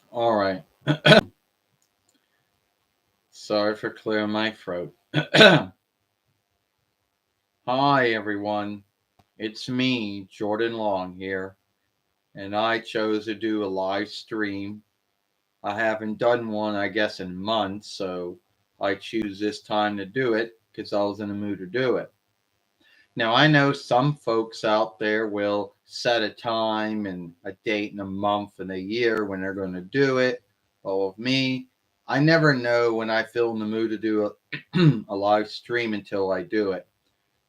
All right. Sorry for clearing my throat. Hi, everyone. It's me, Jordan Long here, and I chose to do a live stream. I haven't done one, I guess, in months, so I choose this time to do it because I was in the mood to do it. Now, I know some folks out there will set a time and a date and a month and a year when they're going to do it. Well, with me, I never know when I feel in the mood to do a live stream until I do it.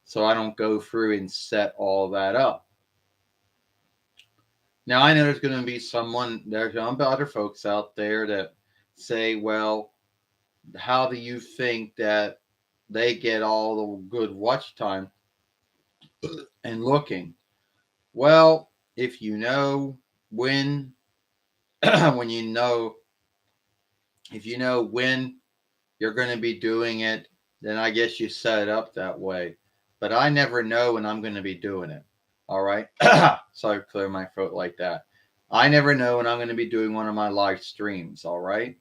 So I don't go through and set all that up. Now, I know there's going to be other folks out there that say, well, how do you think that they get all the good watch time and looking? Well, if you know when, when you know, if you know when you're going to be doing it, then I guess you set it up that way. But I never know when I'm going to be doing it. All right. Sorry to clear my throat like that. I never know when I'm going to be doing one of my live streams. All right.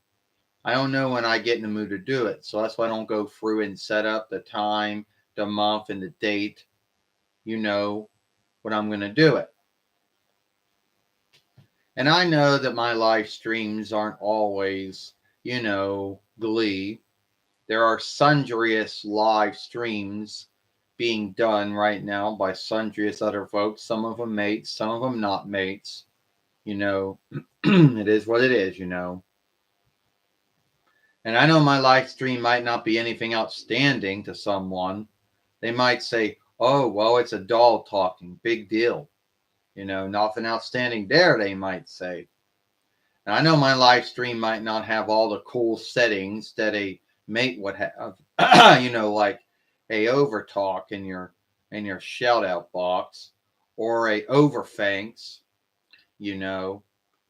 I don't know when I get in the mood to do it. So that's why I don't go through and set up the time, the month, and the date, when I'm going to do it. And I know that my live streams aren't always, glee. There are sundriest live streams being done right now by sundriest other folks. Some of them mates, some of them not mates. It is what it is. And I know my live stream might not be anything outstanding to someone. They might say, oh, well, it's a doll talking. Big deal. Nothing outstanding there, they might say. And I know my live stream might not have all the cool settings that a mate would have, like a overtalk in your shout out box, or a overthanks, or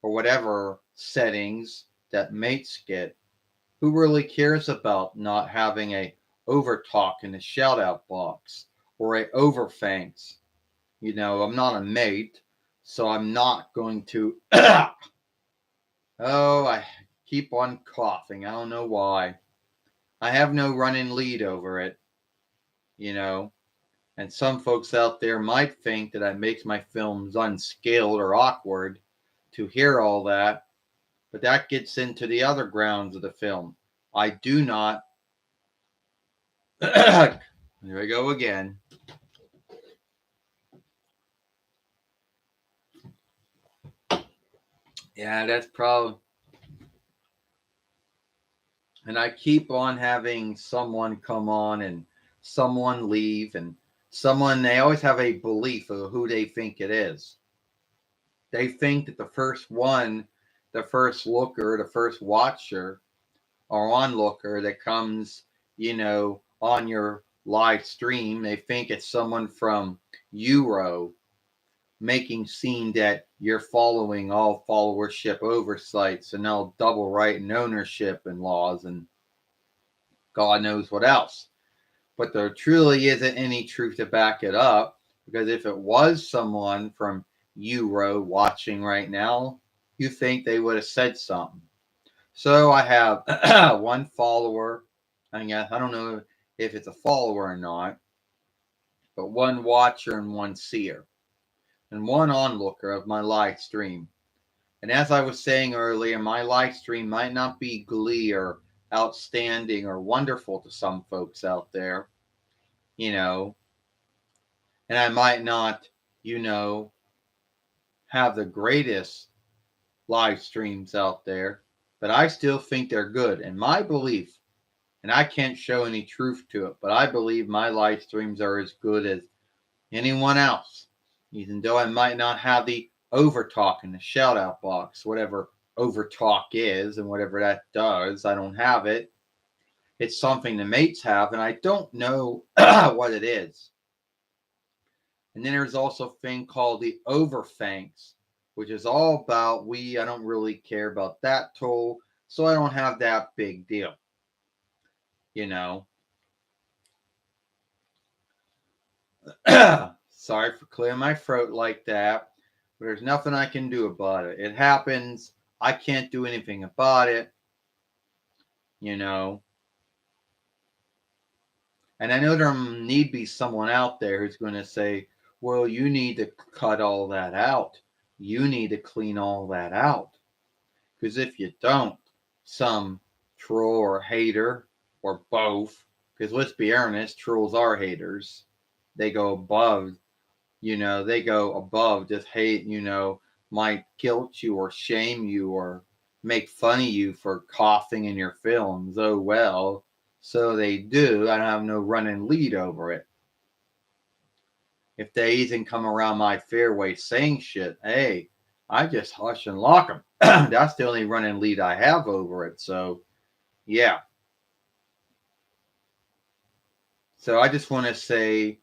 whatever settings that mates get. Who really cares about not having a overtalk in the shout out box or a overthanks? I'm not a mate, so I'm not going to Oh, I keep on coughing. I don't know why. I have no running lead over it, you know. And some folks out there might think that I make my films unskilled or awkward to hear all that, but that gets into the other grounds of the film. I do not. Here we go again. Yeah, that's probably. And I keep on having someone come on and someone leave, and they always have a belief of who they think it is. They think that the first looker, the first watcher or onlooker that comes, on your live stream, they think it's someone from Euro making scene that you're following all followership oversights and all double right and ownership and laws and God knows what else. But there truly isn't any truth to back it up, because if it was someone from Euro watching right now, you think they would have said something. So I have one follower. I don't know if it's a follower or not, but one watcher and one seer, and one onlooker of my live stream. And as I was saying earlier, my live stream might not be glee or outstanding or wonderful to some folks out there, you know, and I might not, you know, have the greatest live streams out there, but I still think they're good. And my belief, and I can't show any truth to it, but I believe my live streams are as good as anyone else, even though I might not have the overtalk in the shout out box, whatever overtalk is and whatever that does. I don't have it. It's something the mates have, and I don't know what it is. And then there's also a thing called the overthanks, which is all about I don't really care about that tool, so I don't have that big deal. You know. Sorry for clearing my throat like that. But there's nothing I can do about it. It happens. I can't do anything about it. You know. And I know there need be someone out there who's going to say, well, you need to cut all that out. You need to clean all that out. Because if you don't, some troll or hater or both, because let's be honest, trolls are haters. They go above, they go above just hate, might guilt you or shame you or make fun of you for coughing in your films. Oh, well, so they do. I don't have no running lead over it. If they even come around my fairway saying shit, hey, I just hush and lock them. That's the only running lead I have over it. So, yeah. So I just want to say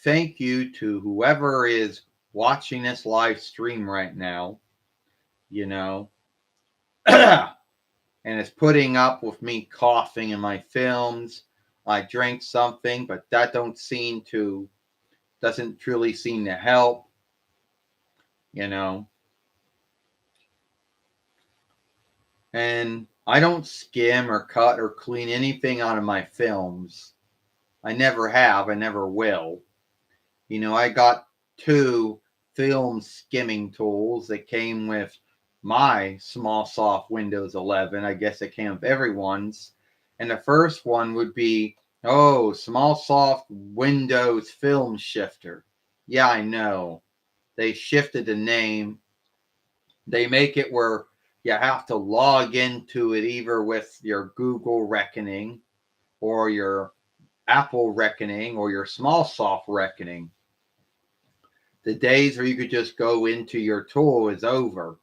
thank you to whoever is watching this live stream right now, and is putting up with me coughing in my films. I drank something, but that doesn't truly seem to help, And I don't skim or cut or clean anything out of my films. I never have. I never will. I got 2 film skimming tools that came with my SmallSoft Windows 11. I guess it came with everyone's. And the first one would be, SmallSoft Windows Film Shifter. Yeah, I know. They shifted the name. They make it where you have to log into it either with your Google Reckoning or your Apple Reckoning or your SmallSoft Reckoning. The days where you could just go into your tool is over.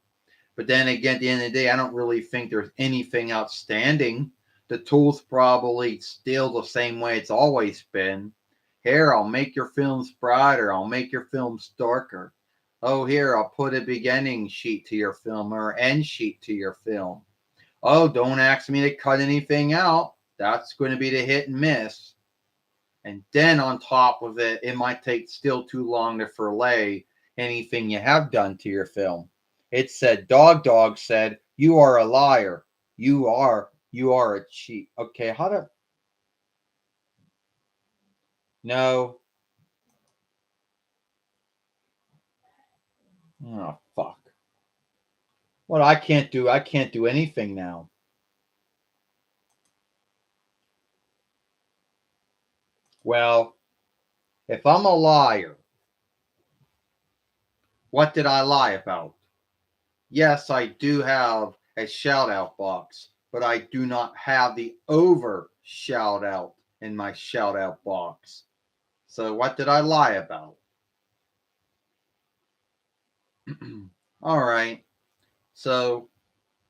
But then again, at the end of the day, I don't really think there's anything outstanding. The tool's probably still the same way it's always been. Here, I'll make your films brighter. I'll make your films darker. Oh, here, I'll put a beginning sheet to your film or end sheet to your film. Oh, don't ask me to cut anything out. That's going to be the hit and miss. And then on top of it, it might take still too long to fillet anything you have done to your film. It said, Dog said, you are a liar. You are a cheat. Okay, no. Oh, fuck. Well, I can't do anything now. Well, if I'm a liar, what did I lie about? Yes, I do have a shout out box, but I do not have the over shout out in my shout out box. So what did I lie about? All right. So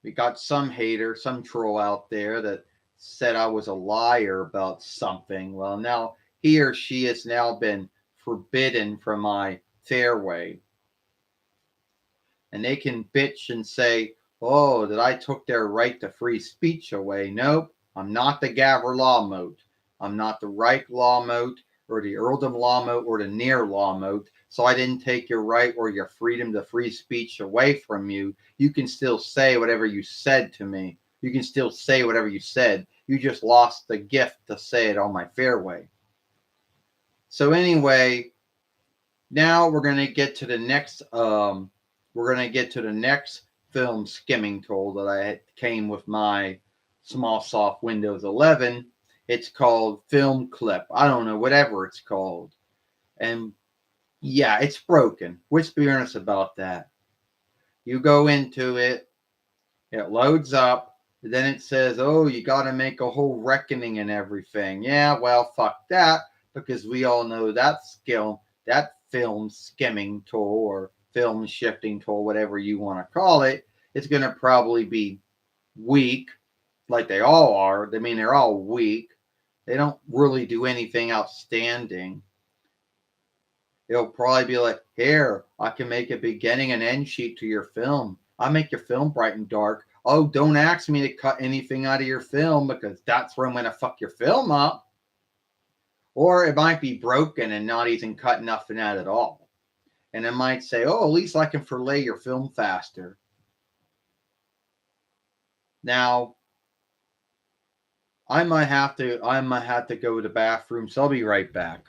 we got some hater, some troll out there that said I was a liar about something. Well, now he or she has now been forbidden from my fairway. And they can bitch and say, oh, that I took their right to free speech away. Nope, I'm not the Gavr Lawmote. I'm not the Reich Lawmote or the Earldom Lawmote or the Near Lawmote. So I didn't take your right or your freedom to free speech away from you. You can still say whatever you said to me. You can still say whatever you said. You just lost the gift to say it on my fairway. So anyway, now we're going to get to the next film skimming tool that I came with my SmallSoft Windows 11. It's called Film Clip. I don't know, whatever it's called. And yeah, it's broken. Let's be honest about that. You go into it, it loads up, then it says, oh, you got to make a whole reckoning and everything. Yeah, well, fuck that, because we all know that film skimming tool or film shifting tool, whatever you want to call it, it's going to probably be weak, like they all are. I mean, they're all weak. They don't really do anything outstanding. It'll probably be like, here, I can make a beginning and end sheet to your film. I'll make your film bright and dark. Oh, don't ask me to cut anything out of your film because that's where I'm going to fuck your film up. Or it might be broken and not even cut nothing out at all. And it might say, oh, at least I can fillet your film faster. Now, I might have to go to the bathroom, so I'll be right back.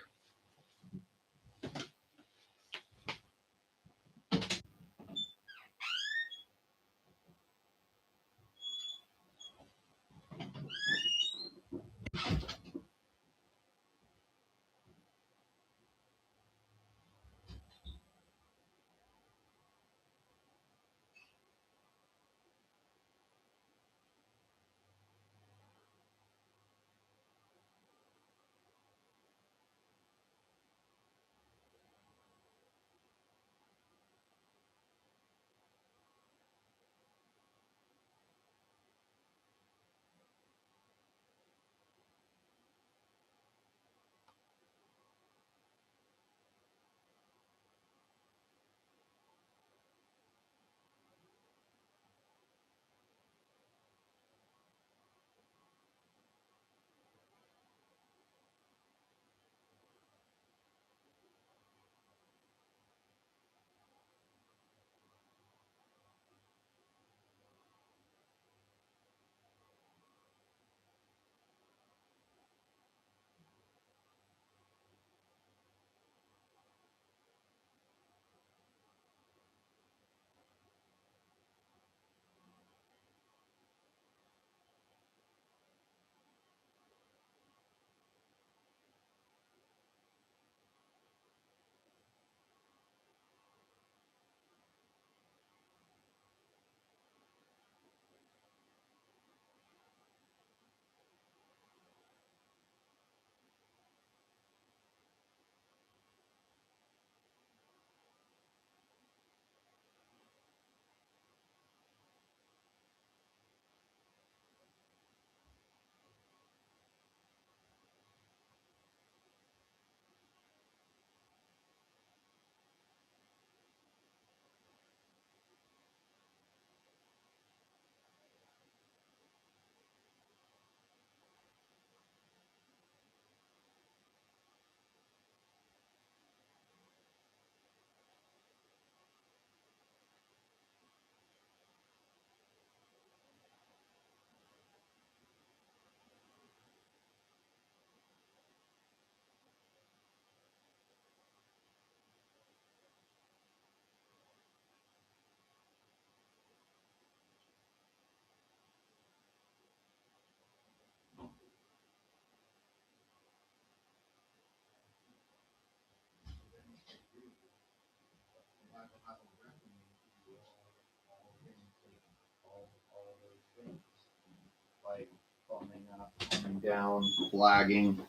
Like thumbing up, thumbing down, flagging,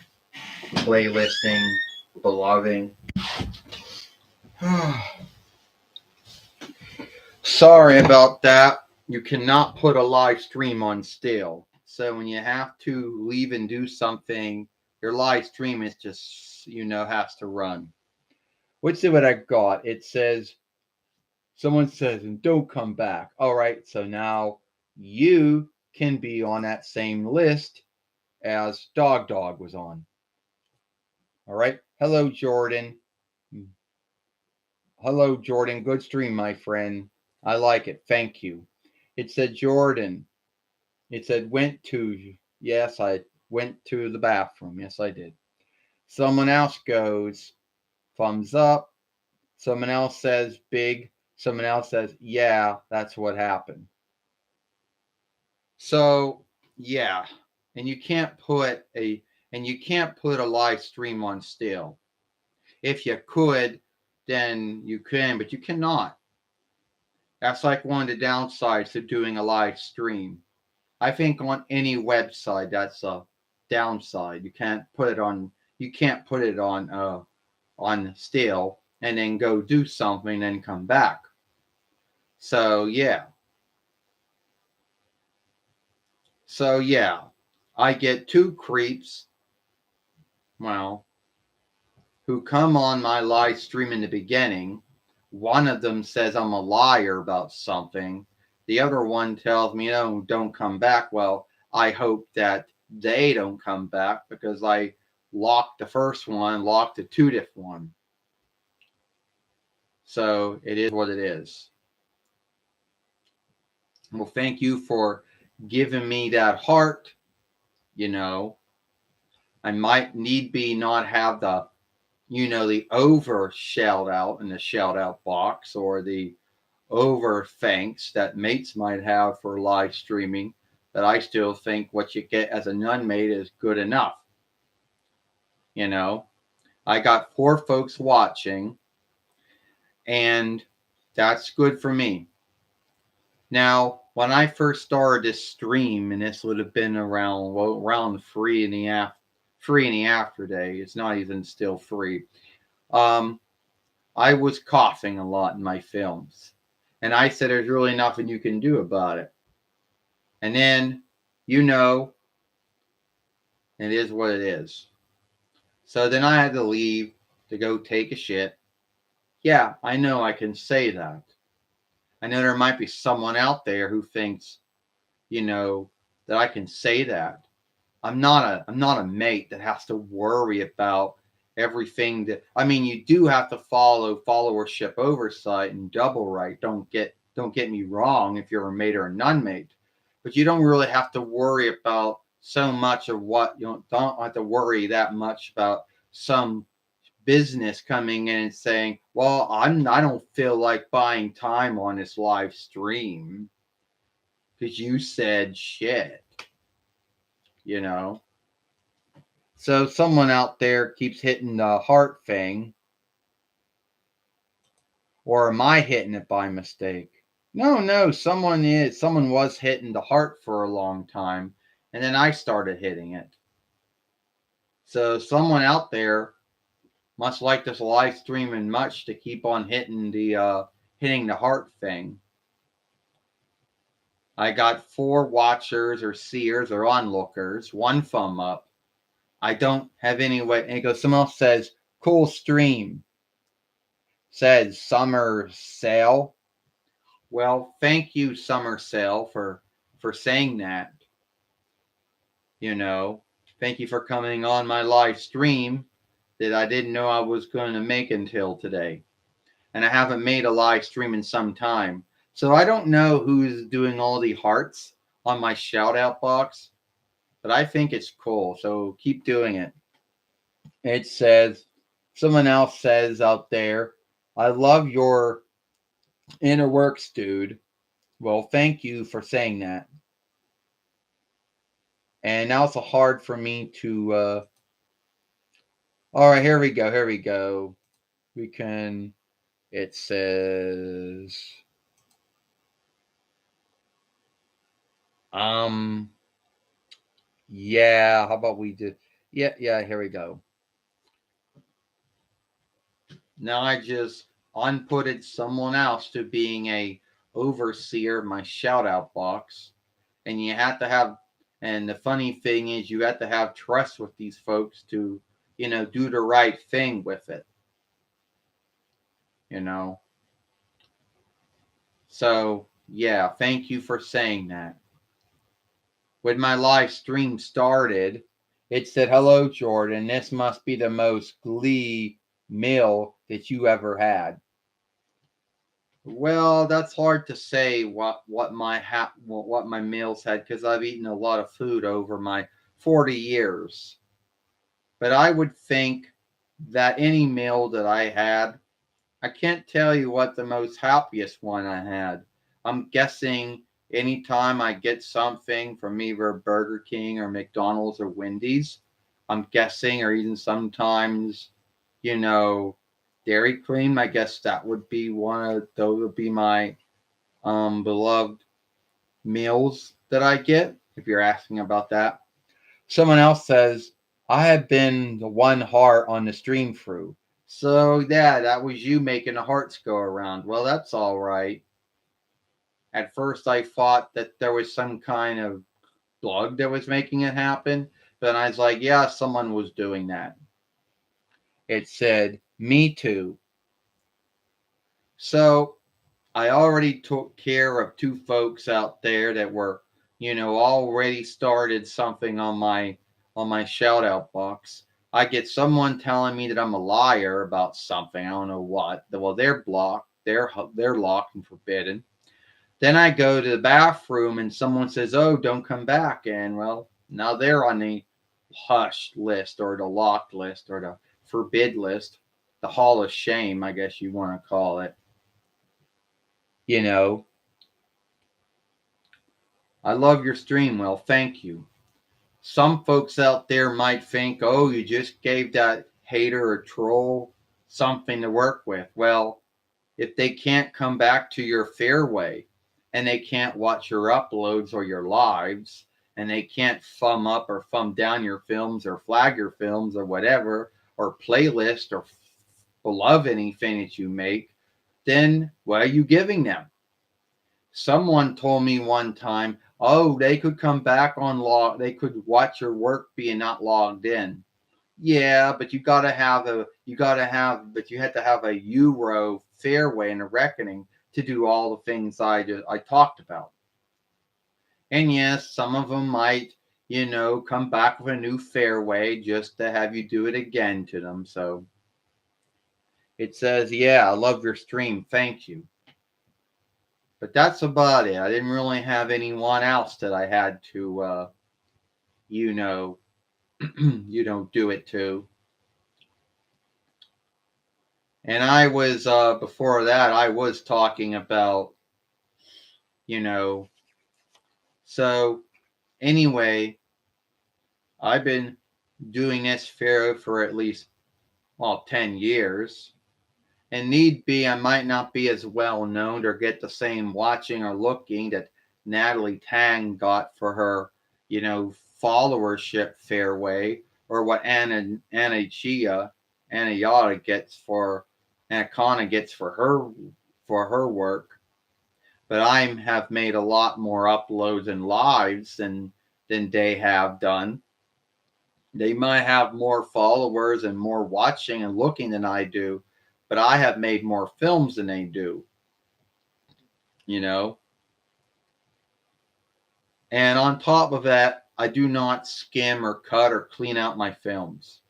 playlisting, beloving. Sorry about that. You cannot put a live stream on still. So when you have to leave and do something, your live stream is just, has to run. Let's see what I got. It says, someone says, and don't come back. All right. So now you can be on that same list as Dog was on. All right. Hello, Jordan. Hello, Jordan. Good stream, my friend. I like it. Thank you. It said, Jordan. It said, went to. Yes, I went to the bathroom. Yes, I did. Someone else goes, thumbs up. Someone else says, big. Someone else says, yeah, that's what happened. So, yeah. And you can't put a live stream on still. If you could, then you can, but you cannot. That's like one of the downsides to doing a live stream. I think on any website that's a downside. You can't put it on still and then go do something and come back. So yeah. I get two creeps, well, who come on my live stream in the beginning. One of them says I'm a liar about something. The other one tells me, no, don't come back. Well, I hope that they don't come back because I locked the first one, locked the 20th one. So it is what it is. Well, thank you for giving me that heart. You know, I might need be not have the, the over shout out in the shout out box, or the over thanks that mates might have for live streaming, but I still think what you get as a nun mate is good enough. You know, I got 4 folks watching, and that's good for me. Now, when I first started this stream, and this would have been around 3 in the 3 in the after day, it's not even still 3. I was coughing a lot in my films, and I said there's really nothing you can do about it. And then, it is what it is. So then I had to leave to go take a shit. Yeah, I know I can say that. I know there might be someone out there who thinks, that I can say that. I'm not a mate that has to worry about everything that, I mean, you do have to follow followership oversight and double right. Don't get me wrong if you're a mate or a non-mate, but you don't really have to worry about so much of what you don't have to worry that much about some business coming in and saying, well, I don't feel like buying time on this live stream because you said shit, So someone out there keeps hitting the heart thing. Or am I hitting it by mistake? No, someone was hitting the heart for a long time, and then I started hitting it. So someone out there must like this live streaming much to keep on hitting the heart thing. I got 4 watchers or seers or onlookers, 1 thumb up. I don't have any way. And it goes, someone else says, cool stream. Says Summer Sale. Well, thank you, Summer Sale, for saying that. Thank you for coming on my live stream that I didn't know I was going to make until today. And I haven't made a live stream in some time. So I don't know who's doing all the hearts on my shout out box, but I think it's cool. So keep doing it. It says, someone else says out there, I love your inner works, dude. Well, thank you for saying that. And now it's hard for me to, all right, here we go. We can, it says, yeah, how about we do, yeah, here we go. Now I just unputted someone else to being a overseer of my shout out box. And you have to have, and the funny thing is you have to have trust with these folks to, do the right thing with it. So yeah, thank you for saying that. When my live stream started, it said, hello, Jordan. This must be the most glee meal that you ever had. Well, that's hard to say what my meals had, because I've eaten a lot of food over my 40 years. But I would think that any meal that I had, I can't tell you what the most happiest one I had. I'm guessing anytime I get something from either Burger King or McDonald's or Wendy's, I'm guessing, or even sometimes, Dairy Cream, I guess that would be one of those, would be my beloved meals that I get, if you're asking about that. Someone else says, I have been the one heart on the stream through. So yeah, that was you making the hearts go around. Well, that's all right. At first I thought that there was some kind of bug that was making it happen, but I was like, yeah, someone was doing that. It said, me too. So I already took care of 2 folks out there that were, already started something on my shout out box. I get someone telling me that I'm a liar about something. I don't know what. Well, they're blocked. They're locked and forbidden. Then I go to the bathroom and someone says, "Oh, don't come back." And well, now they're on the hush list or the locked list or the forbid list, the hall of shame, I guess you want to call it. You know, I love your stream. Well, thank you. Some folks out there might think, "Oh, you just gave that hater or troll something to work with." Well, if they can't come back to your fairway and they can't watch your uploads or your lives and they can't thumb up or thumb down your films or flag your films or whatever or playlist or love anything that you make, then what are you giving them? Someone told me one time, "Oh, they could come back on log, they could watch your work being not logged in." Yeah, but but you had to have a Euro fairway and a reckoning to do all the things I talked about. And yes, some of them might, come back with a new fairway just to have you do it again to them. So it says, "Yeah, I love your stream. Thank you." But that's about it. I didn't really have anyone else that I had to, you know, do it to. And I was before that I was talking about, you know. So anyway, I've been doing this fair for at least 10 years. And need be, I might not be as well known or get the same watching or looking that Natalie Tang got for her, followership fairway, or what Anna Yada gets for Anna gets for her work. But I have made a lot more uploads and lives than they have done. They might have more followers and more watching and looking than I do, but I have made more films than they do, you know. And on top of that, I do not skim or cut or clean out my films.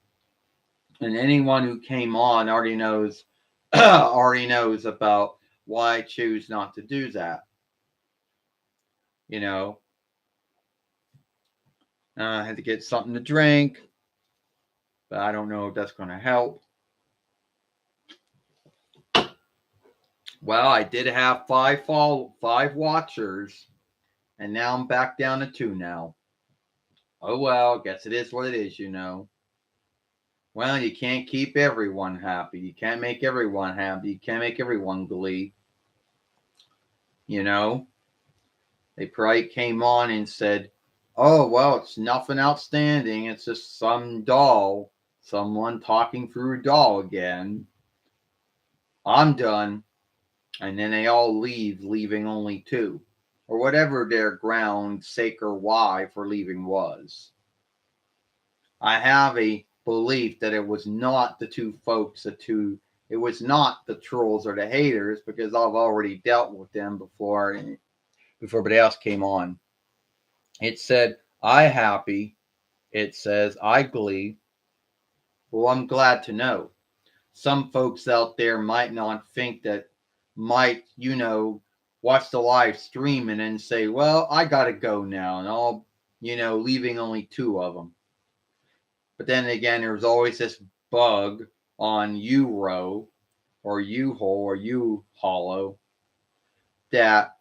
And anyone who came on already knows about why I choose not to do that. You know, I had to get something to drink, but I don't know if that's going to help. Well, I did have five watchers, and now I'm back down to two now. Oh well, guess it is what it is, Well, you can't keep everyone happy. You can't make everyone happy. You can't make everyone glee. You know? They probably came on and said, "Oh, well, it's nothing outstanding. It's just some doll. Someone talking through a doll again. I'm done." And then they all leave, leaving only two. Or whatever their ground, sake, or why for leaving was. I have a belief that it was not it was not the trolls or the haters because I've already dealt with them before everybody else came on. It said, "I happy." It says, "I glee." Well, I'm glad to know. Some folks out there might not think that, might, watch the live stream and then say, "Well, I got to go now." And all, leaving only two of them. But then again, there's always this bug on Euro or U-hole or U-hollow that,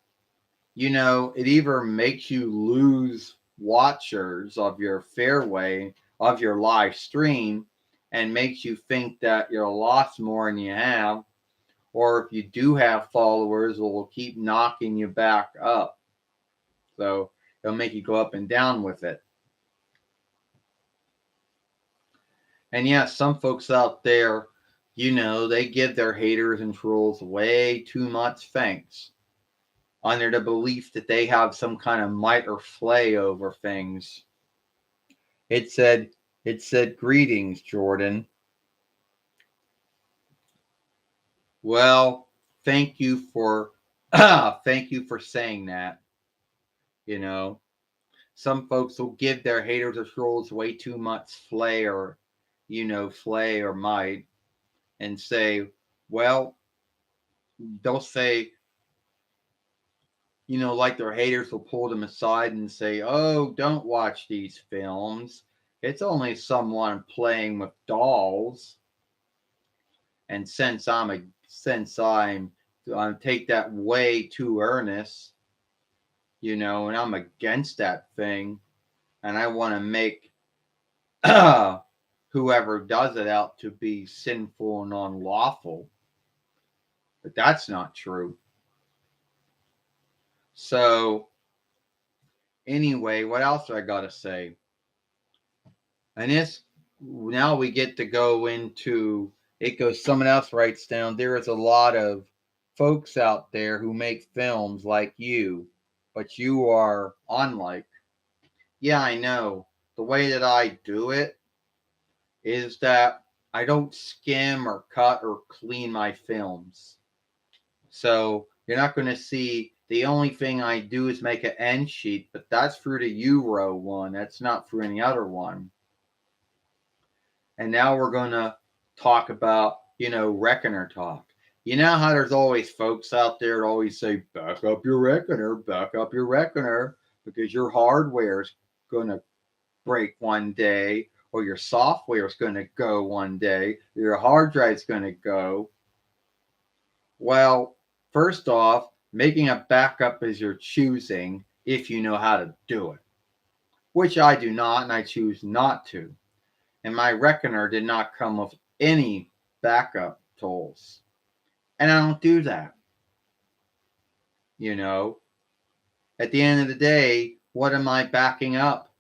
it either makes you lose watchers of your fairway, of your live stream, and makes you think that you're lost more than you have, or if you do have followers, it will keep knocking you back up. So it'll make you go up and down with it. And yeah, some folks out there, they give their haters and trolls way too much thanks under the belief that they have some kind of might or flay over things. It said, "Greetings, Jordan." Well, thank you for thank you for saying that. You know, some folks will give their haters or trolls way too much flair flay or might and say, well, they'll say, like their haters will pull them aside and say, oh, don't watch these films. It's only someone playing with dolls. And I take that way too earnest, and I'm against that thing, and I want to make whoever does it out to be sinful and unlawful. But that's not true. So, anyway, what else do I got to say? And now we get to go into it. Goes, someone else writes down, there is a lot of folks out there who make films like you, but you are unlike. Yeah, I know. The way that I do it is that I don't skim or cut or clean my films. So you're not going to see, the only thing I do is make an end sheet, but that's for the Euro one. That's not for any other one. And now we're going to talk about, reckoner talk. You know how there's always folks out there that always say, back up your reckoner, because your hardware is going to break one day, or your software is going to go one day, your hard drive is going to go. Well, first off, making a backup is your choosing if you know how to do it, which I do not, and I choose not to. And my reckoner did not come with any backup tools. And I don't do that. At the end of the day, what am I backing up?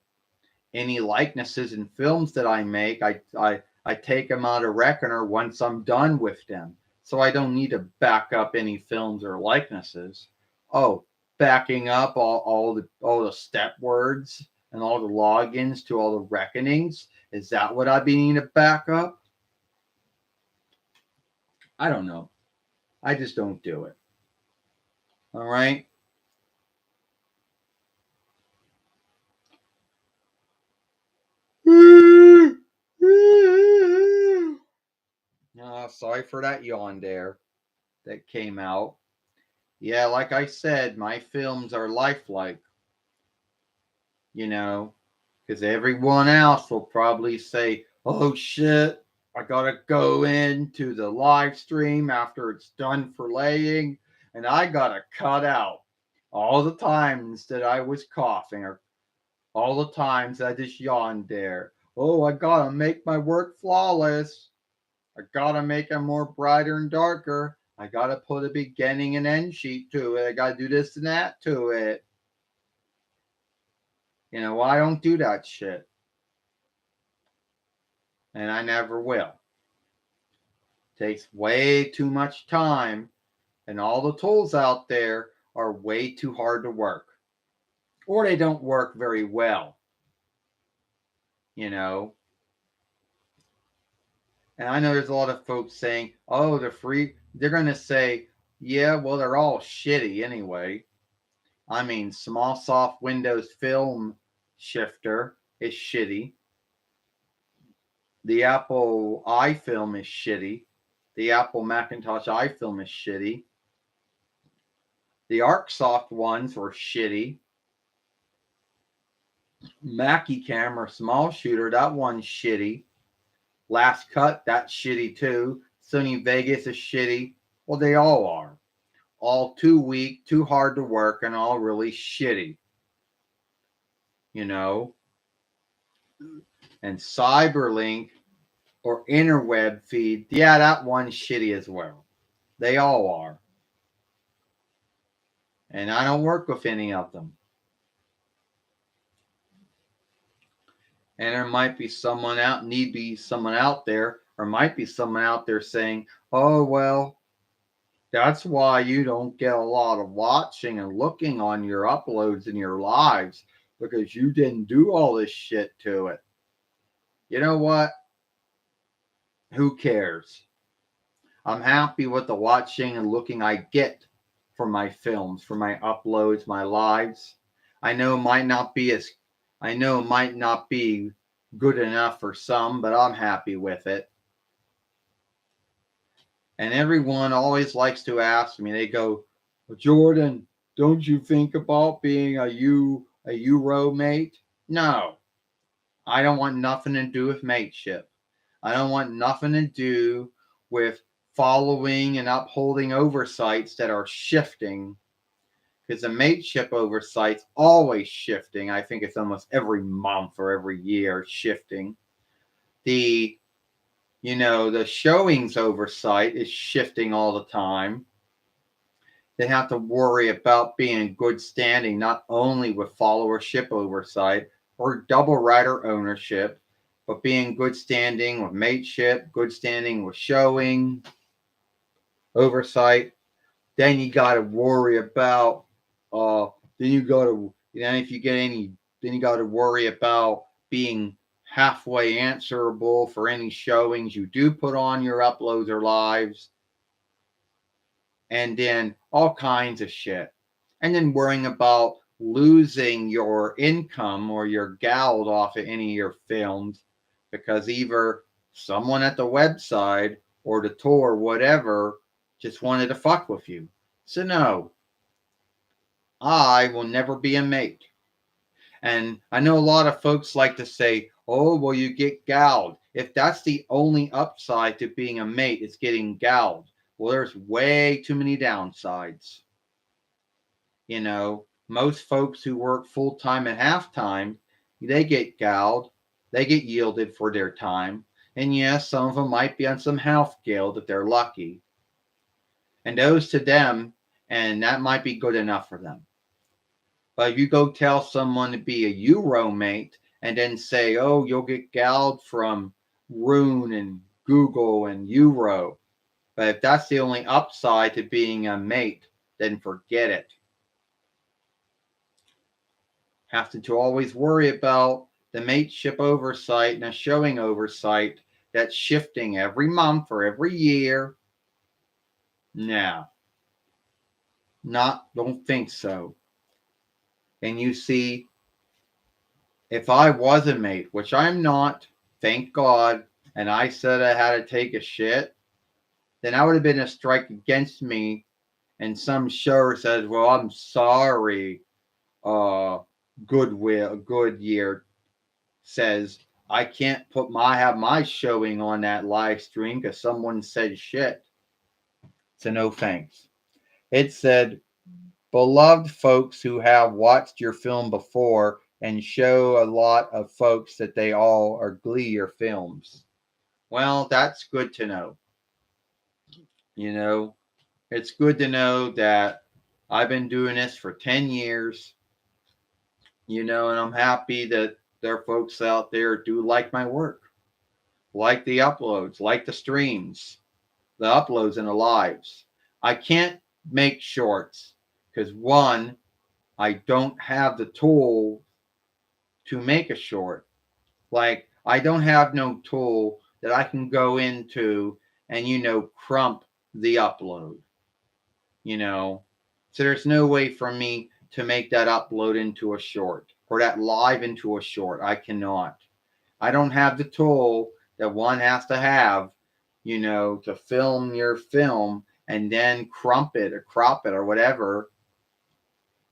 Any likenesses and films that I make, I take them out of reckoner once I'm done with them. So I don't need to back up any films or likenesses. Oh, backing up all the step words and all the logins to all the reckonings. Is that what I be needing to back up? I don't know. I just don't do it. All right. Sorry for that yawn there that came out. Yeah, like I said, my films are lifelike. Because everyone else will probably say, oh shit, I gotta go into the live stream after it's done for laying, and I gotta cut out all the times that I was coughing, or all the times I just yawned there. Oh, I gotta make my work flawless. I gotta make it more brighter and darker. I gotta put a beginning and end sheet to it. I gotta do this and that to it. I don't do that shit. And I never will. It takes way too much time, and all the tools out there are way too hard to work. Or they don't work very well. And I know there's a lot of folks saying, oh, they're free. They're going to say, yeah, well, they're all shitty anyway. I mean, SmallSoft Windows Film Shifter is shitty. The Apple iFilm is shitty. The Apple Macintosh iFilm is shitty. The ArcSoft ones were shitty. Mackie Camera Small Shooter, that one's shitty. Last Cut, that's shitty too. Sony Vegas is shitty. Well, they all are. All too weak, too hard to work, and all really shitty. And Cyberlink or Interweb Feed, yeah, that one's shitty as well. They all are. And I don't work with any of them. And there might be someone out there, or might be someone out there saying, oh, well, that's why you don't get a lot of watching and looking on your uploads and your lives, because you didn't do all this shit to it. You know what? Who cares? I'm happy with the watching and looking I get for my films, for my uploads, my lives. I know it might not be good enough for some, but I'm happy with it. And everyone always likes to ask me, they go, Jordan, don't you think about being a Euro mate? No, I don't want nothing to do with mateship. I don't want nothing to do with following and upholding oversights that are shifting, because the mateship oversight's always shifting. I think it's almost every month or every year shifting. The the showings oversight is shifting all the time. They have to worry about being in good standing, not only with followership oversight or double rider ownership, but being good standing with mateship, good standing with showing oversight. Then you got to worry about, then you got to, if you get any, then you got to worry about being halfway answerable for any showings you do put on your uploads or lives, and then all kinds of shit. And then worrying about losing your income or your gald off of any of your films because either someone at the website or the tour, whatever, just wanted to fuck with you. So, no, I will never be a mate. And I know a lot of folks like to say, oh, well, you get gouged. If that's the only upside to being a mate, it's getting gouged. Well, there's way too many downsides. Most folks who work full time and half time, they get gouged. They get yielded for their time. And yes, some of them might be on some health guild if they're lucky. And those to them, and that might be good enough for them. But if you go tell someone to be a Euro mate and then say, oh, you'll get gouged from Rune and Google and Euro. But if that's the only upside to being a mate, then forget it. Have to always worry about the mateship oversight and a showing oversight that's shifting every month or every year. No. Don't think so. And you see, if I was a mate, which I'm not, thank God, and I said I had to take a shit, then I would have been a strike against me, and some show says, well, I'm sorry, Goodyear says I can't have my showing on that live stream because someone said shit. So no thanks. It said, beloved folks who have watched your film before and show a lot of folks that they all are glee your films. Well, that's good to know. It's good to know that I've been doing this for 10 years, and I'm happy that there are folks out there do like my work, like the uploads, like the streams, the uploads and the lives. I can't make shorts because one, I don't have the tool to make a short. Like I don't have no tool that I can go into and crump the upload. So there's no way for me to make that upload into a short or that live into a short. I cannot. I don't have the tool that one has to have, to film your film and then crump it or crop it or whatever.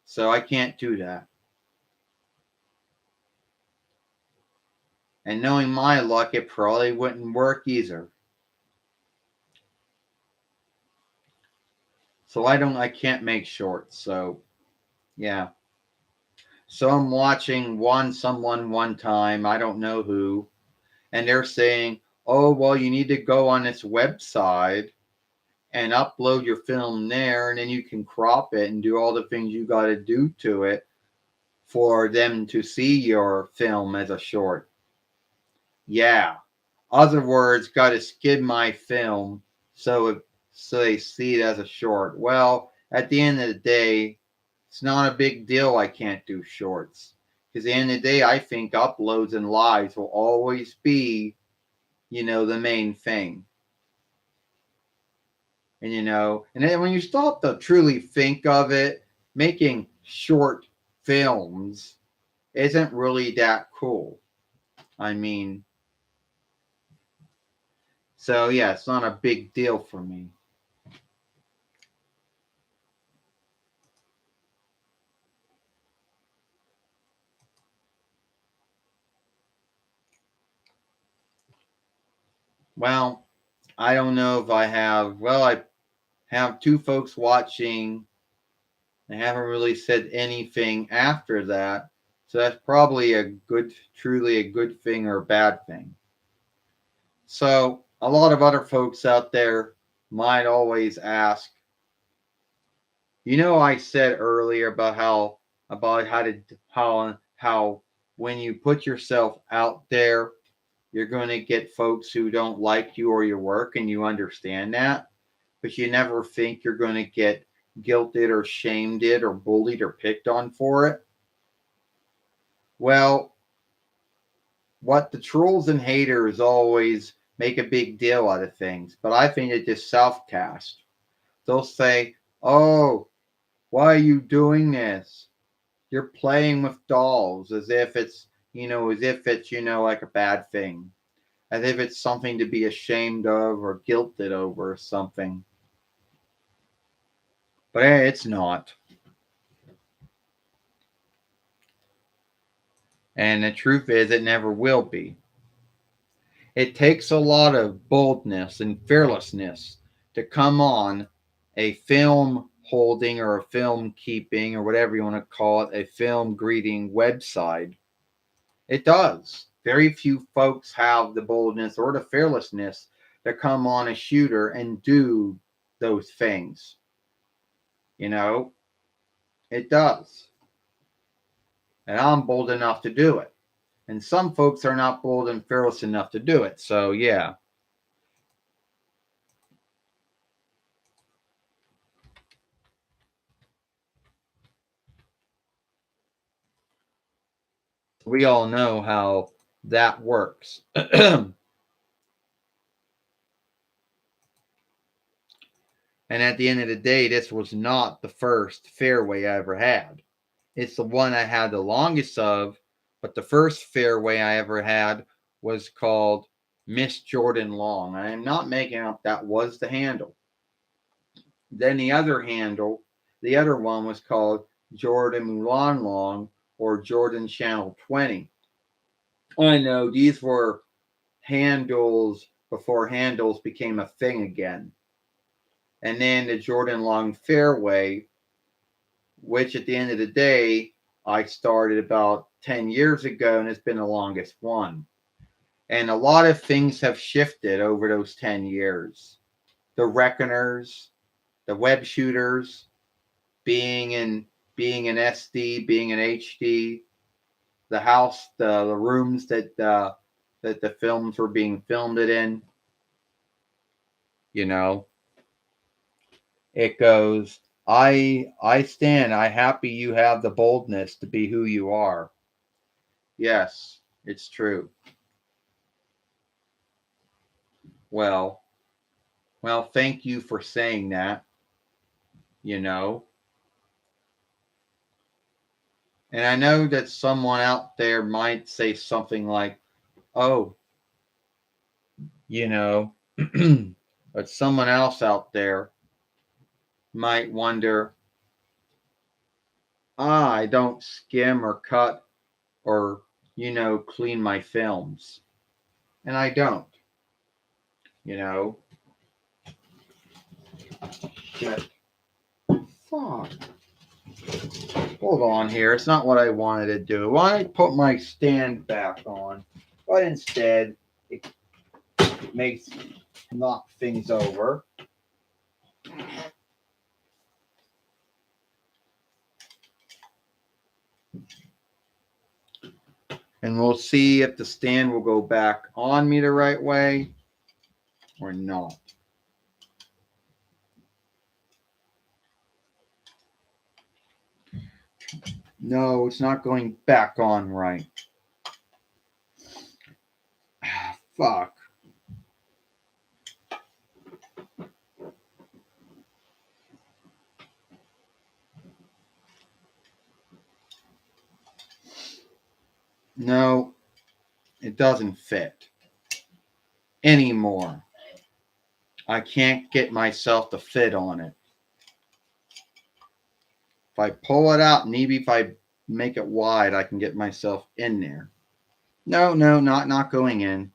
So I can't do that. And knowing my luck, it probably wouldn't work either. So I can't make shorts. So yeah. So I'm watching someone one time, I don't know who, and they're saying, oh, well, you need to go on this website and upload your film there, and then you can crop it and do all the things you got to do to it for them to see your film as a short. Yeah. Other words, got to skid my film so they see it as a short. Well, at the end of the day, it's not a big deal I can't do shorts. Because at the end of the day, I think uploads and lives will always be, the main thing. And, and then when you stop to truly think of it, making short films isn't really that cool. I mean, so yeah, it's not a big deal for me. Well, I don't know if I have. Well, I have two folks watching. They haven't really said anything after that. So that's probably a good, truly a good thing or a bad thing. So a lot of other folks out there might always ask, I said earlier about how when you put yourself out there, you're going to get folks who don't like you or your work, and you understand that, but you never think you're going to get guilted or shamed it or bullied or picked on for it. Well, what the trolls and haters always make a big deal out of things, but I think it just self-cast. They'll say, "Oh, why are you doing this? You're playing with dolls," as if it's like a bad thing, as if it's something to be ashamed of or guilted over or something. But hey, it's not. And the truth is, it never will be. It takes a lot of boldness and fearlessness to come on a film holding or a film keeping or whatever you want to call it, a film greeting website. It does. Very few folks have the boldness or the fearlessness to come on a shooter and do those things. You know, it does. And I'm bold enough to do it. And some folks are not bold and fearless enough to do it. So, yeah. We all know how that works. And at the end of the day, this was not the first fairway I ever had. It's the one I had the longest of, but the first fairway I ever had was called Miss Jordan Long. I am not making up, that was the handle. Then the other one was called Jordan Mulan Long or Jordan Channel 20. I know these were handles before handles became a thing again. And then the Jordan Long Fairway, which at the end of the day, I started about 10 years ago and it's been the longest one. And a lot of things have shifted over those 10 years. The Reckoners, the web shooters, being in being in SD, being in HD, the house, the rooms that the films were being filmed it in. You know, it goes. I stand. I happy you have the boldness to be who you are. Yes, it's true. Well, thank you for saying that. You know, and I know that someone out there might say something like, "Oh, you know," but someone else out there might wonder, I don't skim or cut or, clean my films. And I don't, you know. Shit. Fuck. Hold on here. It's not what I wanted to do. Why put my stand back on? But instead, it makes knock things over. And we'll see if the stand will go back on me the right way or not. No, it's not going back on right. Fuck. No, it it doesn't fit anymore. I can't get myself to fit on it. If I pull it out, maybe if I make it wide, I can get myself in there. No, not going in.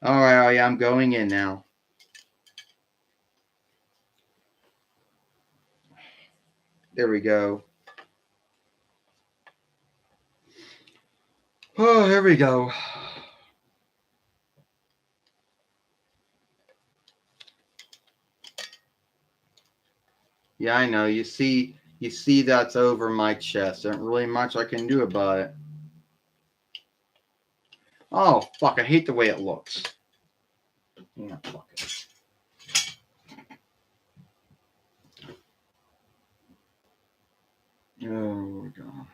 All right, oh yeah, I'm going in now. There we go. Oh, here we go. Yeah, I know. You see that's over my chest. There ain't really much I can do about it. Oh, fuck, I hate the way it looks. Yeah, fuck it. Oh, my God.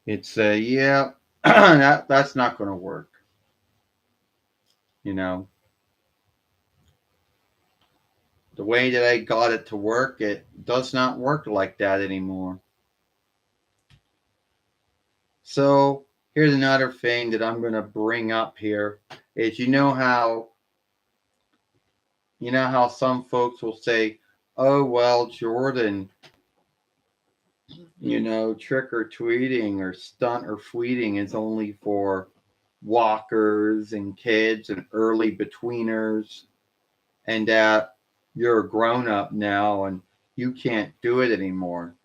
It's yeah, that's not going to work. You know, the way that I got it to work, it does not work like that anymore. So here's another thing that I'm going to bring up here is you know how some folks will say, "Oh well, Jordan, you know, trick or tweeting or stunt or fleeting is only for walkers and kids and early betweeners, and that you're a grown up now and you can't do it anymore."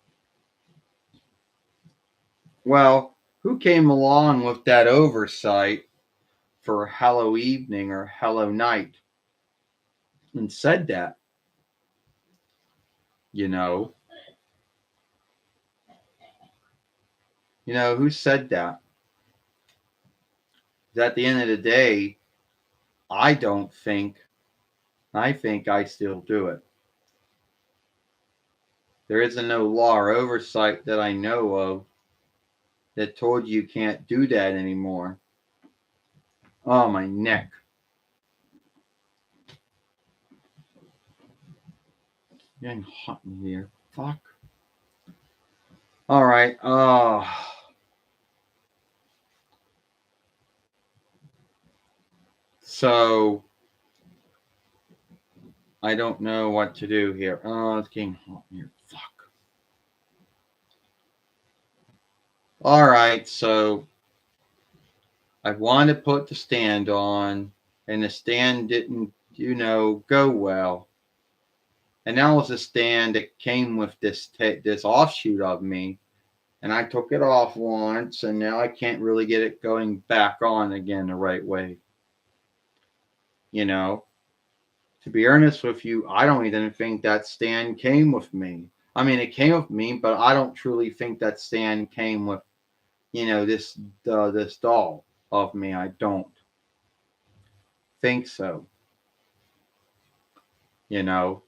Well, who came along with that oversight for Hello Evening or Hello Night and said that? You know, who said that? 'Cause at the end of the day, I don't think. I think I still do it. There isn't no law or oversight that I know of that told you can't do that anymore. Oh, my neck. Getting hot in here. Fuck. All right. Oh. So I don't know what to do here. Oh, it's getting hot in here. Fuck. All right. So I wanted to put the stand on, and the stand didn't, go well. And that was a stand that came with this offshoot of me, and I took it off once, and now I can't really get it going back on again the right way. You know, to be honest with you, I don't even think that stand came with me. I mean, it came with me, but I don't truly think that stand came with, this doll of me. I don't think so. You know,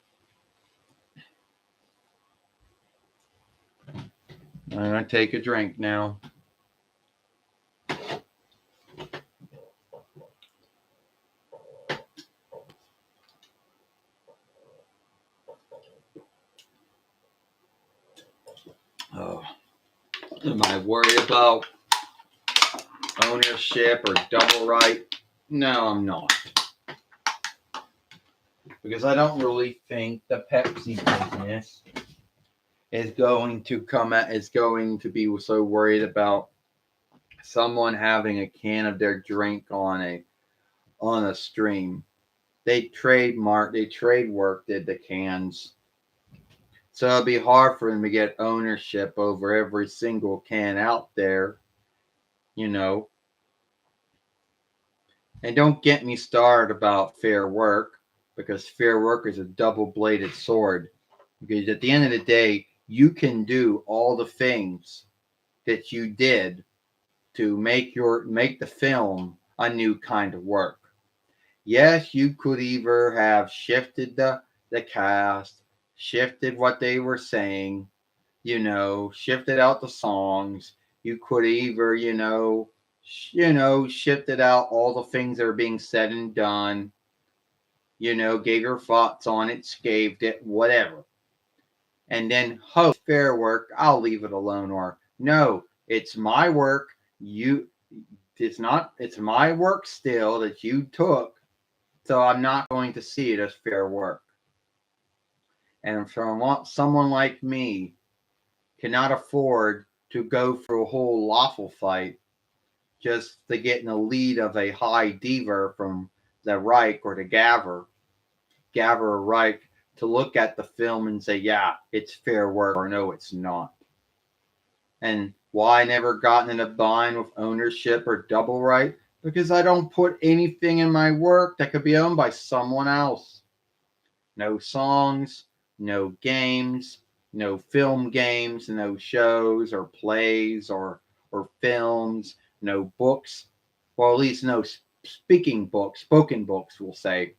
I'm gonna take a drink now. Oh, am I worried about ownership or double right? No, I'm not. Because I don't really think the Pepsi business is going to be so worried about someone having a can of their drink on a stream. They trademarked the cans. So it'd be hard for them to get ownership over every single can out there, you know. And don't get me started about fair work, because fair work is a double-bladed sword. Because at the end of the day, you can do all the things that you did to make the film a new kind of work. Yes, you could either have shifted the cast, shifted what they were saying, shifted out the songs. You could either, shifted out all the things that are being said and done, gave your thoughts on it, scathed it, whatever. and then hope fair work, I'll leave it alone. Or no, it's my work. It's not, it's my work still that you took. So I'm not going to see it as fair work. And from someone like me cannot afford to go through a whole lawful fight just to get in the lead of a high diva from the Reich or the Gavver or Reich, to look at the film and say, yeah, it's fair work, or no, it's not. And why I never gotten in a bind with ownership or double right? Because I don't put anything in my work that could be owned by someone else. No songs, no games, no film games, no shows or plays or films, no books. Well, at least no speaking books, spoken books, we'll say.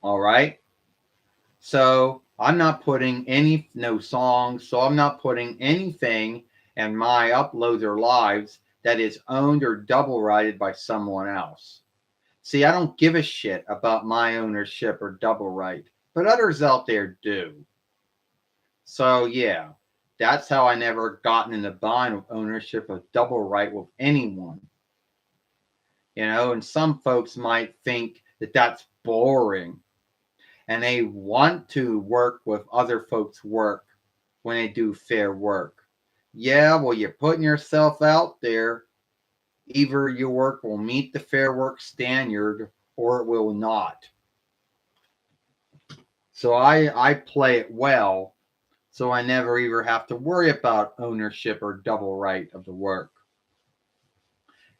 All right. So I'm not putting no songs. So I'm not putting anything in my uploads or lives that is owned or double righted by someone else. See, I don't give a shit about my ownership or double right, but others out there do. So yeah, that's how I never gotten in the bind with ownership of double right with anyone. And some folks might think that that's boring, and they want to work with other folks' work when they do fair work. Yeah, well, you're putting yourself out there. Either your work will meet the fair work standard or it will not. So I play it well, so I never either have to worry about ownership or double right of the work.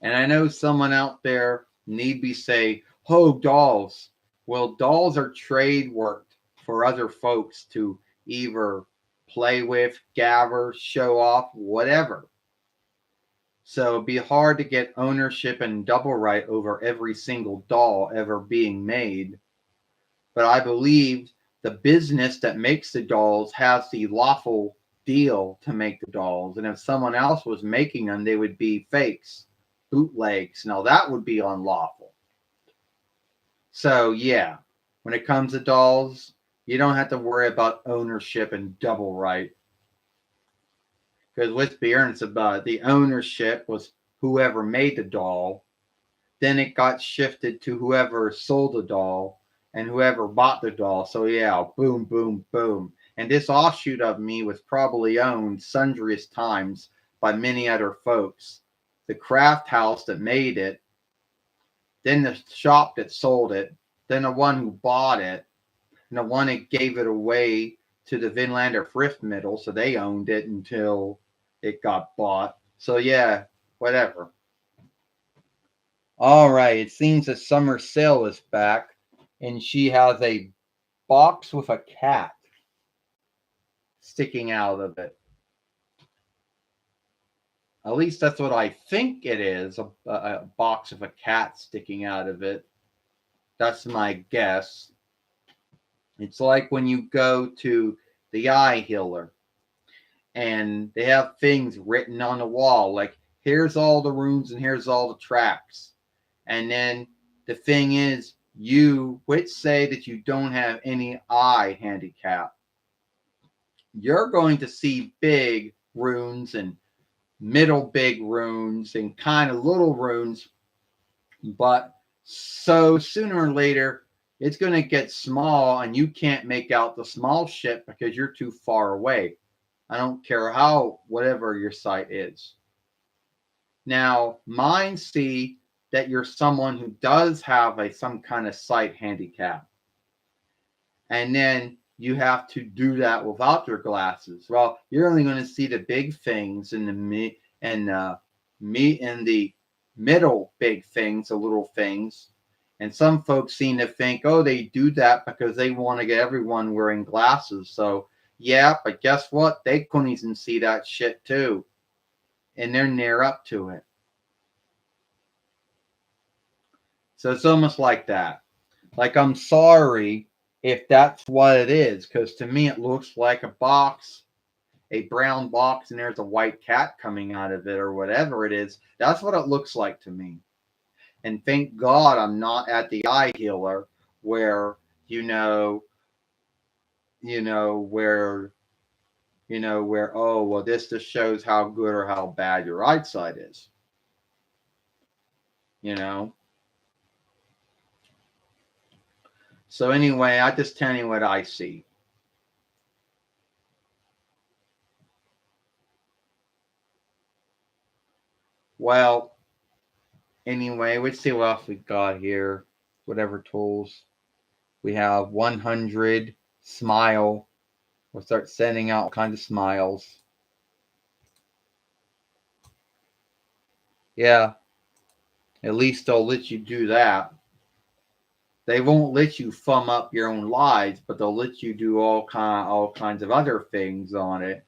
And I know someone out there need be say, oh, dolls. Well, dolls are trade worked for other folks to either play with, gather, show off, whatever. So it'd be hard to get ownership and double right over every single doll ever being made. But I believe the business that makes the dolls has the lawful deal to make the dolls. And if someone else was making them, they would be fakes, bootlegs. Now that would be unlawful. So yeah, when it comes to dolls, you don't have to worry about ownership and double right. Because let's be honest about it, the ownership was whoever made the doll. Then it got shifted to whoever sold the doll and whoever bought the doll. So yeah, boom, boom, boom. And this offshoot of me was probably owned sundriest times by many other folks. The craft house that made it, then the shop that sold it, then the one who bought it, and the one that gave it away to the Vinlander Thrift Middle, so they owned it until it got bought. So yeah, whatever. All right, it seems that Summer Sale is back, and she has a box with a cat sticking out of it. At least that's what I think it is, a box with a cat sticking out of it. That's my guess. It's like when you go to the eye healer and they have things written on the wall like, here's all the rooms and here's all the tracks. And then the thing is, you which say that you don't have any eye handicap, you're going to see big runes and middle big runes and kind of little runes. But so sooner or later, it's going to get small and you can't make out the small shit because you're too far away. I don't care how, whatever your sight is. Now, mine see that you're someone who does have some kind of sight handicap. And then you have to do that without your glasses. Well, you're only going to see the big things and the middle big things, the little things. And some folks seem to think, oh, they do that because they want to get everyone wearing glasses. So yeah, but guess what? They couldn't even see that shit too. And they're near up to it. So it's almost like that. Like, I'm sorry if that's what it is, because to me it looks like a box, a brown box, and there's a white cat coming out of it or whatever it is. That's what it looks like to me. And thank God I'm not at the eye healer where, where oh well, this just shows how good or how bad your eyesight is. you know so anyway, I just tell you what I see. Well, anyway, let's see what else we got here. Whatever tools we have. 100 smile. We'll start sending out all kinds of smiles. Yeah, at least they'll let you do that. They won't let you thumb up your own lives, but they'll let you do all kinds of other things on it.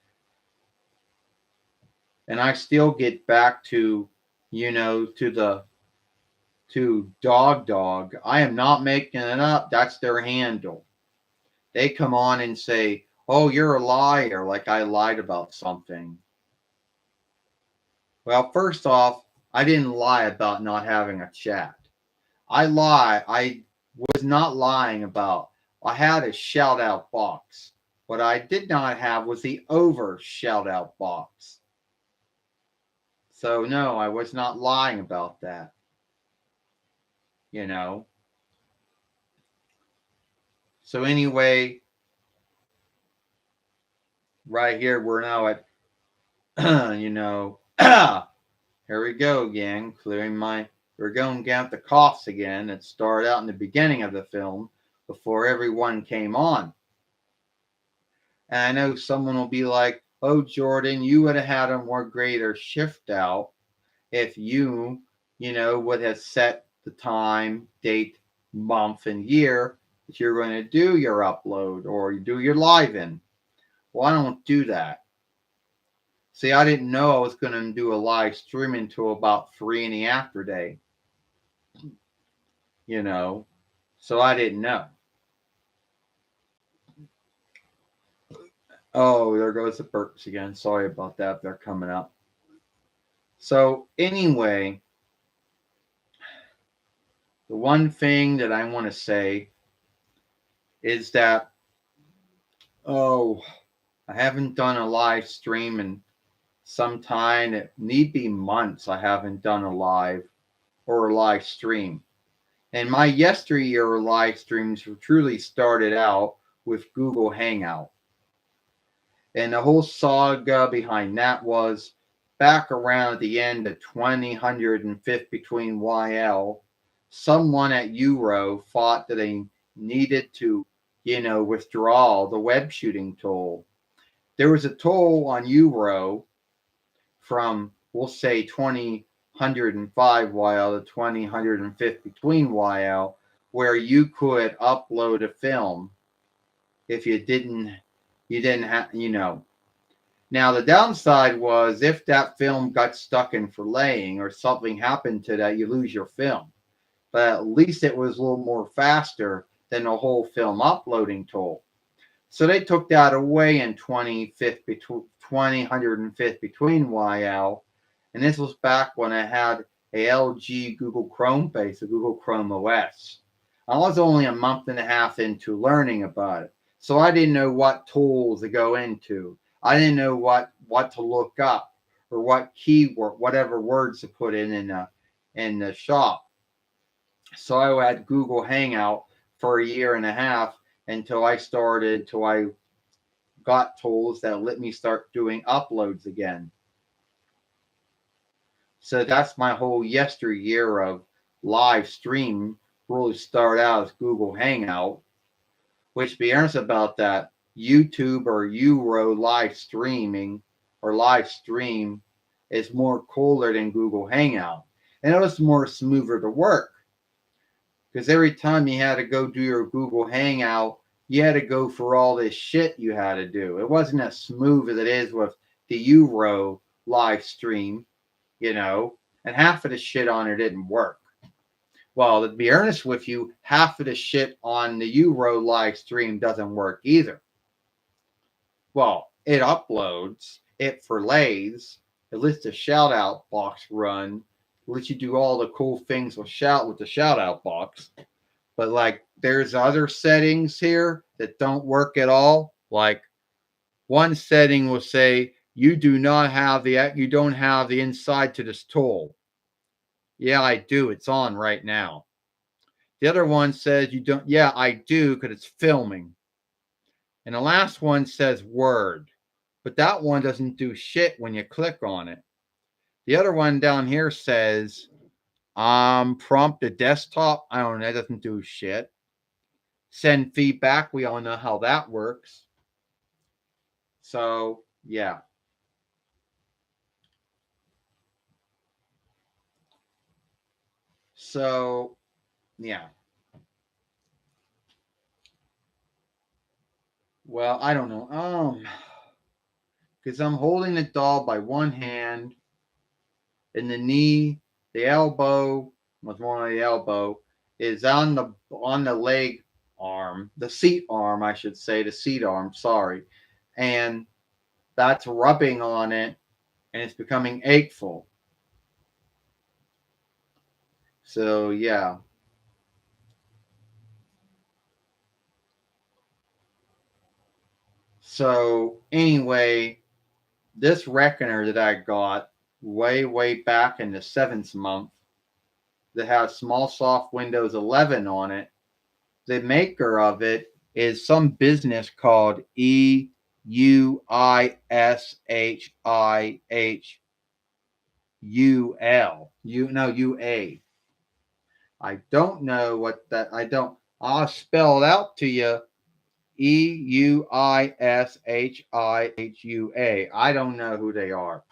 And I still get back to, to Dog. I am not making it up. That's their handle. They come on and say, "Oh, you're a liar," like I lied about something. Well, first off, I didn't lie about not having a chat. I was not lying about. I had a shout out box. What I did not have was the over shout out box. So no, I was not lying about that. You know. So anyway, right here we're now at here we go again, we're going down the coughs again that started out in the beginning of the film before everyone came on. And I know someone will be like, "Oh, Jordan, you would have had a more greater shift out if would have set the time, date, month, and year that you're going to do your upload or you do your live in." Well, I don't do that. See, I didn't know I was going to do a live stream until about 3 in the after day. So I didn't know. Oh, there goes the burps again. Sorry about that. They're coming up. So anyway, the one thing that I want to say is that, I haven't done a live stream in some time. It need be months I haven't done a live or a live stream. And my yesteryear live streams truly started out with Google Hangout. And the whole saga behind that was back around at the end of 2005 between YL, someone at Euro thought that they needed to, withdraw the web shooting tool. There was a tool on Euro from, we'll say, 2005 YL to 2005 between YL, where you could upload a film if you didn't have, Now, the downside was if that film got stuck in filleting or something happened to that, you lose your film. But at least it was a little more faster than the whole film uploading tool. So they took that away in 2005 between YL. And this was back when I had a LG Google Chrome base, a Google Chrome OS. I was only a month and a half into learning about it. So I didn't know what tools to go into. I didn't know what to look up or what keyword, whatever words to put in the shop. So I had Google Hangout for a year and a half until I got tools that let me start doing uploads again. So that's my whole yesteryear of live stream really started out as Google Hangout, which, to be honest about that, YouTube or Euro live streaming or live stream is more cooler than Google Hangout. And it was more smoother to work. Because every time you had to go do your Google Hangout, you had to go for all this shit you had to do. It wasn't as smooth as it is with the Euro live stream, and half of the shit on it didn't work. Well, to be honest with you, half of the shit on the Euro live stream doesn't work either. Well, it uploads, it fillets, it lets the shout out box run, it lets you do all the cool things with the shout out box. But like there's other settings here that don't work at all. Like one setting will say you don't have the inside to this tool. Yeah, I do. It's on right now. The other one says you don't. Yeah, I do because it's filming. And the last one says Word, but that one doesn't do shit when you click on it. The other one down here says prompt a desktop. I don't know. That doesn't do shit. Send feedback. We all know how that works. So yeah. So yeah. Well, I don't know. Because I'm holding the doll by one hand, and the knee, the elbow, was more on the elbow, is on the leg arm, the seat arm, I should say, the seat arm. Sorry, and that's rubbing on it, and it's becoming acheful. So yeah. So anyway, this reckoner that I got way back in the seventh month that has small soft Windows 11 on it. The maker of it is some business called EUISHIHUL. UA. I don't know what that. I don't. I'll spell it out to you. EUISHIHUA. I don't know who they are.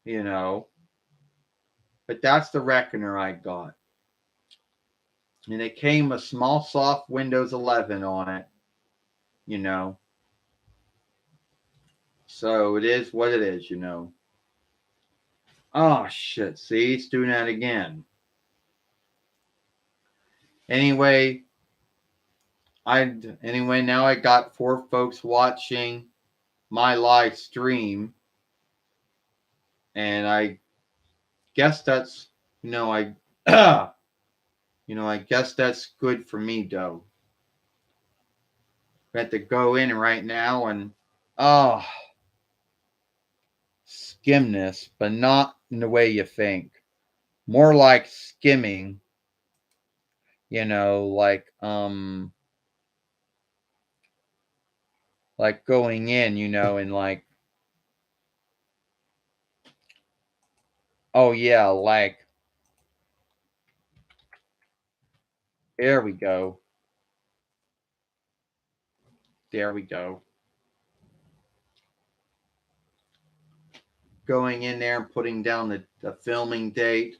You know, but that's the reckoner I got. And it came with small soft Windows 11 on it, you know. So it is what it is, you know. Oh shit, see, it's doing that again. Anyway, now I got 4 folks watching my live stream, and I guess that's I I guess that's good for me though. I have to go in right now and oh skim this, but not in the way you think. More like skimming, like going in, and like oh yeah, like there we go. There we go. Going in there and putting down the filming date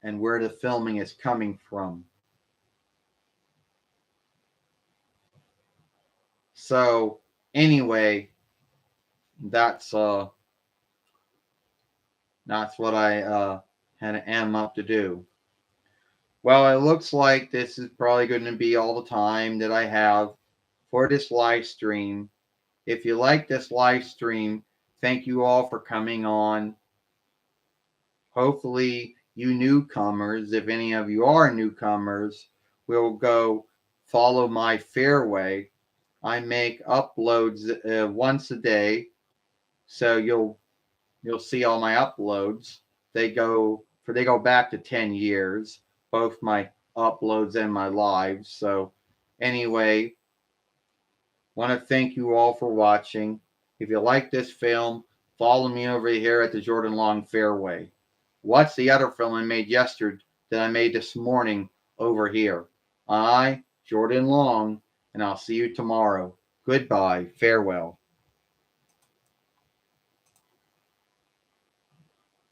and where the filming is coming from. So anyway, that's what I am up to do. Well, it looks like this is probably going to be all the time that I have for this live stream. If you like this live stream, thank you all for coming on. Hopefully, you newcomers, if any of you are newcomers, will go follow my fairway. I make uploads once a day, so you'll see all my uploads. They go back to 10 years, both my uploads and my lives. So anyway, want to thank you all for watching. If you like this film, follow me over here at the Jordan Long Fairway. Watch the other film I made yesterday that I made this morning over here. I, Jordan Long, and I'll see you tomorrow. Goodbye. Farewell.